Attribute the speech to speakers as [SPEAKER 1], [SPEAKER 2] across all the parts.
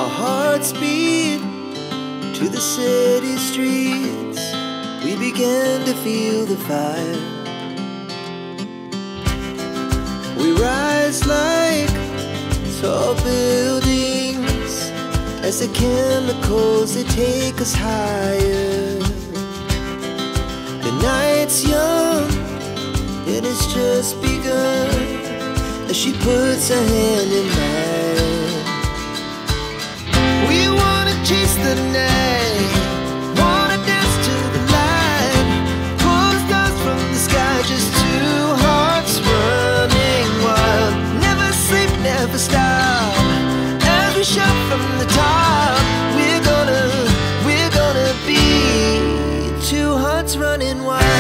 [SPEAKER 1] Our hearts beat to the city streets. We began to feel the fire. We rise like tall buildings as the chemicals, they take us higher. The night's young and it's just begun as she puts her hand in mine. We wanna chase the night, wanna dance to the light, pull the stars from the sky, just two hearts running wild. Never sleep, never stop, as we shout from the top. We're gonna be two hearts running wild.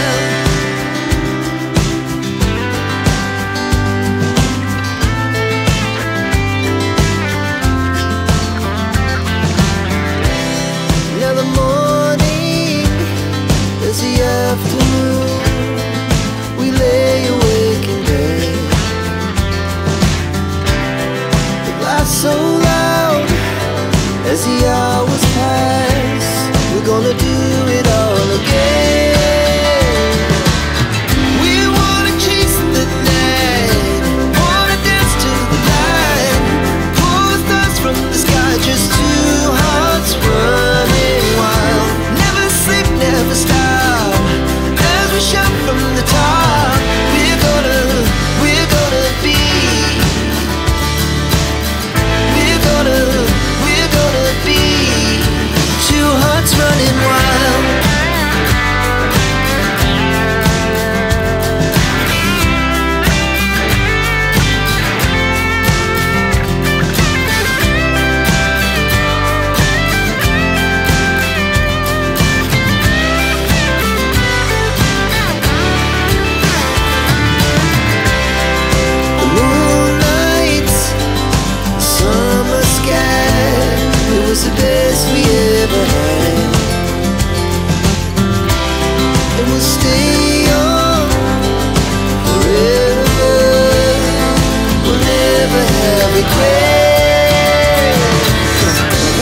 [SPEAKER 1] Now the morning is the afternoon. We lay awake in bed. The glass so loud as the hours pass. We're gonna do it all again. We wanna chase the night, wanna dance to the light, pull the stars from the sky, just two hearts running wild. Never sleep, never stop, as we shout from the top. We're gonna be, we're gonna be two hearts running wild. The moonlight, summer sky, it was the best we ever had. And we'll stay young forever. We'll never have regrets.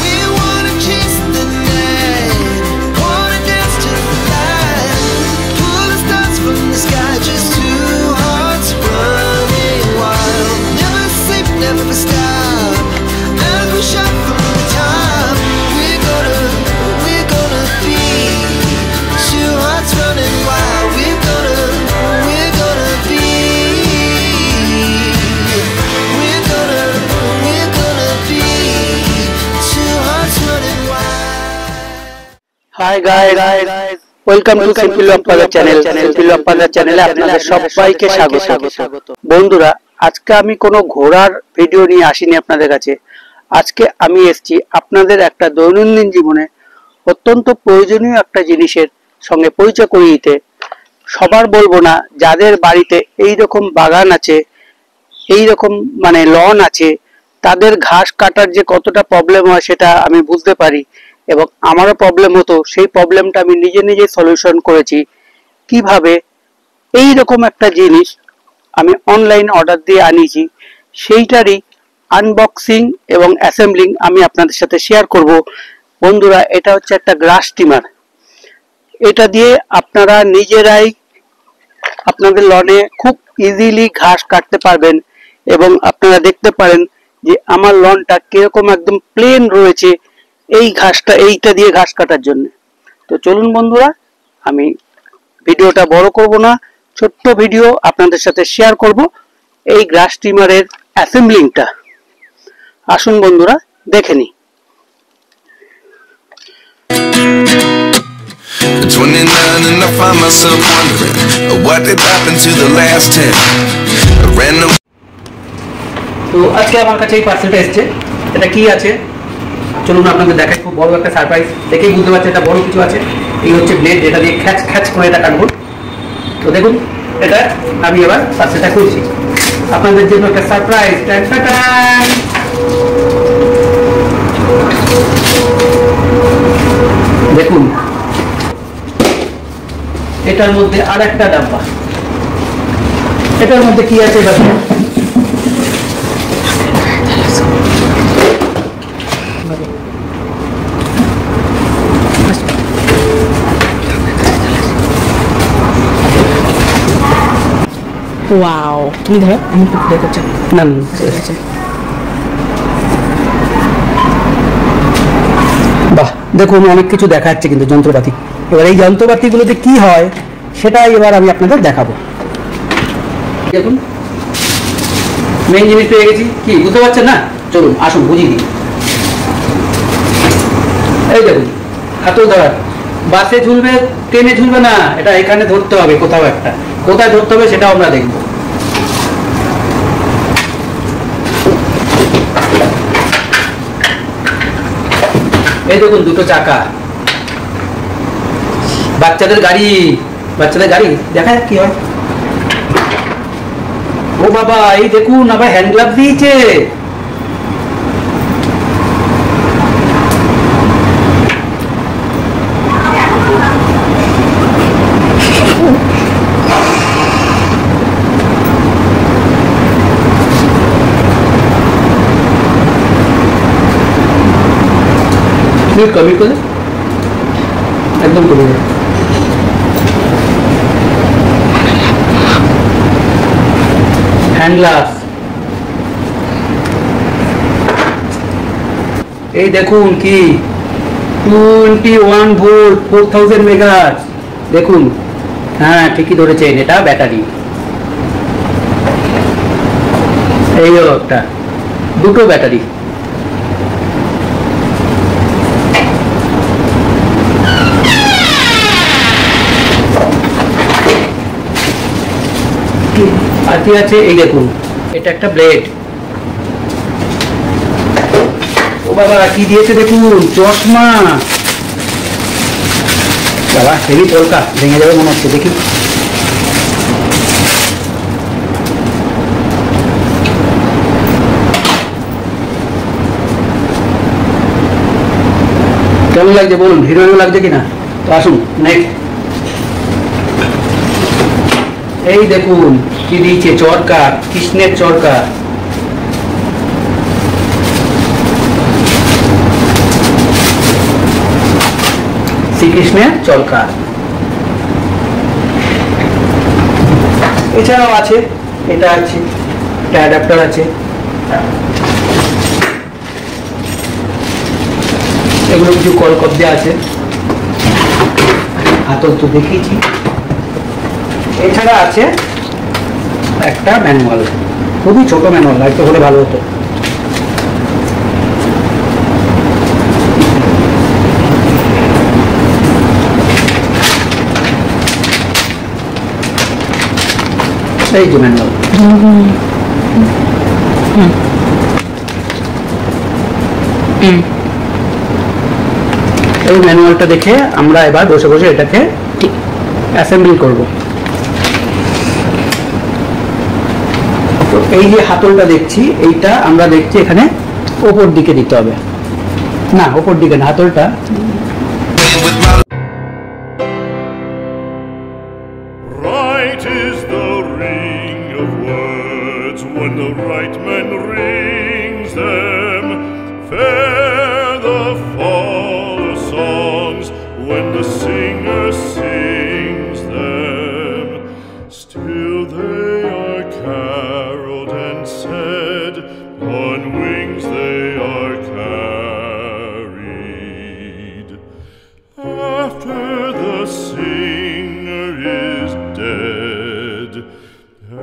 [SPEAKER 1] We wanna chase the night, wanna dance to the light, pull the stars from the sky, just two hearts running wild. Never sleep, never stop, as we shout from the top. We're gonna be two hearts running wild. We're gonna be, we're gonna be two hearts running wild.
[SPEAKER 2] Hi guys, welcome to Simple Appada channel. Simple Appada চ্যানেলে আপনাদের সবাইকে স্বাগত। বন্ধুরা, আজকে আমি কোনো ঘোরার video নিয়ে আসিনি আপনাদের কাছে। আজকে আমি এসেছি আপনাদের একটা দৈনন্দিন জীবনে অত্যন্ত প্রয়োজনীয় একটা জিনিসের সঙ্গে পরিচয় করিয়ে দিতে। সবার বলবো না, যাদের বাড়িতে এই রকম বাগান আছে, এই রকম মানে লন আছে, তাদের ঘাস কাটার যে কতটা প্রবলেম হয় সেটা আমি বুঝতে পারি, এবং আমারও প্রবলেম হতো। সেই প্রবলেমটা আমি নিজে সলিউশন করেছি। কিভাবে এই রকম একটা জিনিস আমি অনলাইন অর্ডার দিয়ে আনিয়েছি, সেইটারই আনবক্সিং এবং অ্যাসেম্বলিং আমি আপনাদের সাথে শেয়ার করব। বন্ধুরা, এটা হচ্ছে একটা গ্রাস ট্রিমার। এটা দিয়ে আপনারা নিজেরাই আপনাদের লনে খুব ইজিলি ঘাস কাটতে পারবেন, এবং আপনারা দেখতে পারেন যে আমার লনটা কিরকম একদম প্লেন রয়েছে এই ঘাসটা, এইটা দিয়ে ঘাস কাটার জন্য। তো চলুন বন্ধুরা, আমি ভিডিওটা বড় করব না, ছোট্ট ভিডিও আপনাদের সাথে শেয়ার করব এই গ্রাস ট্রিমারের অ্যাসেম্বলিংটা। আসুন বন্ধুরা, দেখে নিই।
[SPEAKER 3] At 29 and I find myself wondering what did happen to the last 10. A random.
[SPEAKER 2] তো আজকে আমার কাছে এই পার্সেলটা এসেছে। এটা কি আছে চলুন আপনাদের দেখাই। খুব বড় একটা সারপ্রাইজ, দেখেই বুঝতে পারছেন এটা বড় কিছু আছে। এই হচ্ছে ব্লেড, যেটা দিয়ে খ্যাচ করে এটা কাটবো। তো দেখুন, এটা আমি এবার পার্সেলটা খুলছি। আপনাদের জন্য একটা সারপ্রাইজ। দেখুন, এটার মধ্যে আর একটা ডাব্বা। এটার মধ্যে কি আছে
[SPEAKER 4] ওয়াও, তুমি ধরো, আমি একটু ঘুরে করছি।
[SPEAKER 2] না না,
[SPEAKER 4] ঠিক আছে।
[SPEAKER 2] বাহ, দেখুন অনেক কিছু দেখাচ্ছে কিন্তু যন্ত্রপাতি। এবার এই যন্ত্রপাতিগুলোতে কি হয় সেটাই এবার আমি আপনাদের দেখাবো। দেখুন মেইন জিনিস পেয়ে গেছি। কি বুঝতে পারছেন না? চলুন আসুন বুঝিয়ে দিই। এই দেখুন হাতল ধরার, বাসে ঝুলবে, ট্রেনে ঝুলবে না, এটা এখানে ধরতে হবে কোথাও একটা। কোথায় ধরতে হবে সেটাও আমরা দেখব। এই দেখুন দুটো চাকা, বাচ্চাদের গাড়ি, বাচ্চাদের গাড়ি দেখা যাক কি হয়। ও বাবা, এই দেখুন আবার হ্যান্ড গ্লাভ দিয়েছে। কমি করে একদম কমে যায়। হ্যান্ড গ্লাভ, এই দেখুন কি 21 ভোল্ট 4000 মেগাহার্জ। দেখুন, হ্যাঁ ঠিকই ধরেছেন, এটা ব্যাটারি। এই হলো একটা, দুটো ব্যাটারি। আর কি আছে, এই দেখুন এটা একটা ব্লেড। ও বাবা কি দিয়েছে দেখুন, চশমা। বাবা হেভি পলকা, ভেঙে যাবে মনে হচ্ছে, দেখি। কেমন লাগছে বলুন, হিরো হিরো লাগছে কিনা? তো আসুন নেক্সট। এই দেখুন কি দিয়েছে, চরকা, কৃষ্ণের চরকা। শ্রীকৃষ্ণের চরকা। এছাড়াও আছে, এটা আছে, একটা অ্যাডাপ্টার আছে। এগুলো কিছু কলকপ দেওয়া আছে, হাতল তো দেখিয়েছি। এছাড়া আছে একটা ম্যানুয়াল, খুবই ছোট ম্যানুয়াল, একটু হলে ভালো হতো। এই যে ম্যানুয়াল। এই ম্যানুয়ালটা দেখে আমরা এবার বসে বসে এটাকে অ্যাসেম্বল করব। তো এই যে হাতলটা দেখছি, এইটা আমরা দেখছি এখানে ওপর দিকে দিতে হবে। না, ওপর দিকে না, হাতলটা
[SPEAKER 5] Right is the ring of words when the right man rings them. Fair the fall of songs when the singer sings them. Still they are caroled and said, on wings they are carried. After the singer is dead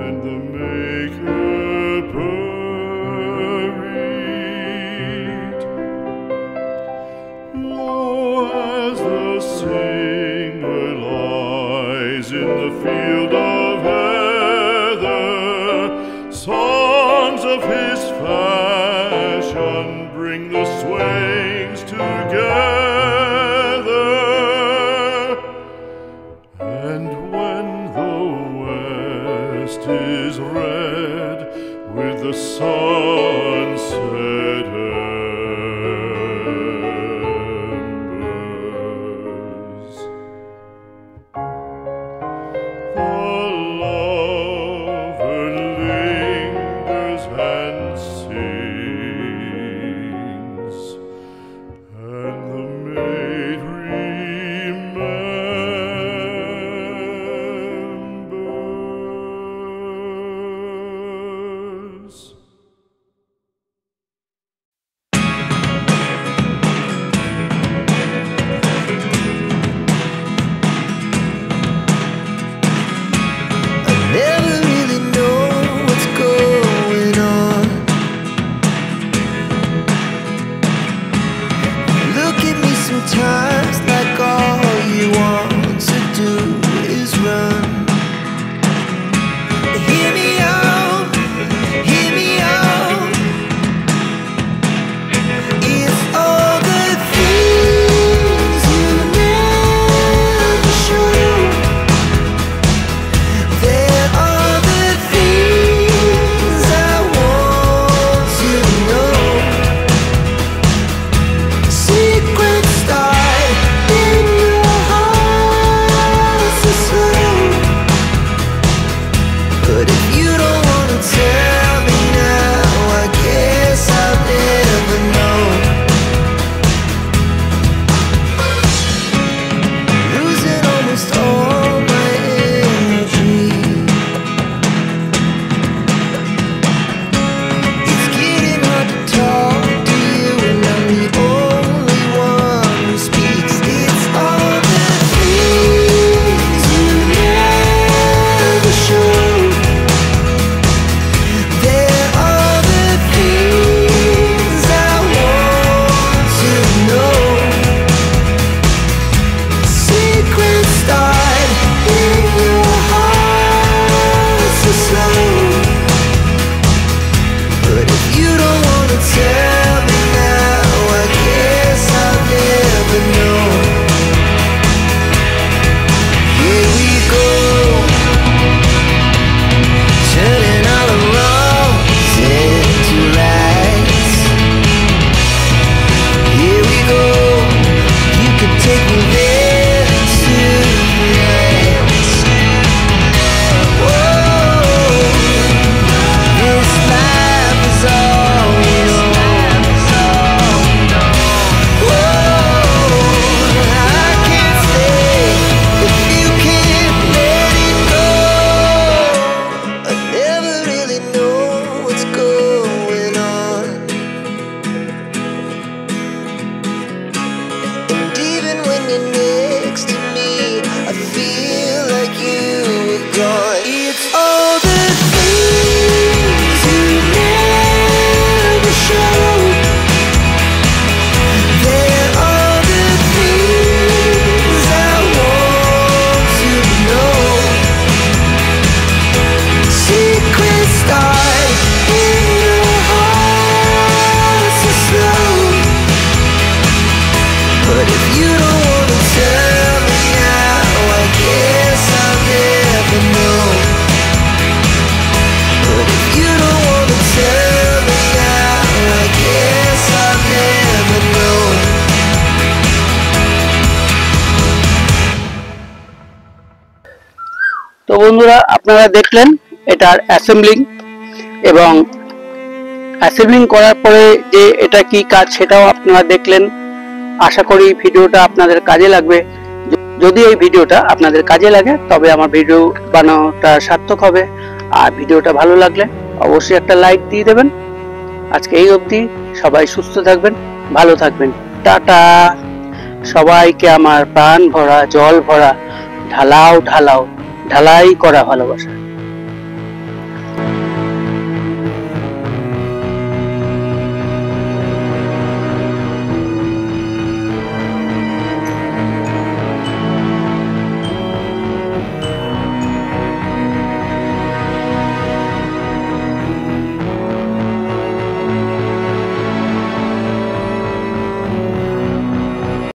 [SPEAKER 5] and the maker buried, lo, as the singer lies in the field of heather, songs of his fashion bring the swains together. And when the west is red with the sunset embers, the lover lingers and sings, and
[SPEAKER 2] বন্ধুরা আপনারা দেখলেন এটার assembling, এবং assembling করার পরে যে এটা কি কাজ সেটাও আপনারা দেখলেন। আশা করি ভিডিওটা আপনাদের কাজে লাগবে। যদি এই ভিডিওটা আপনাদের কাজে লাগে তবে আমার ভিডিও বানানোটা সার্থক হবে। আর ভিডিওটা ভালো লাগলে অবশ্যই একটা লাইক দিয়ে দেবেন। আজকে এই অবধি, সবাই সুস্থ থাকবেন, ভালো থাকবেন, টাটা। সবাইকে আমার প্রাণ ভরা, জল ভরা, ঢালাও ঢালাই করা ভালোবাসা।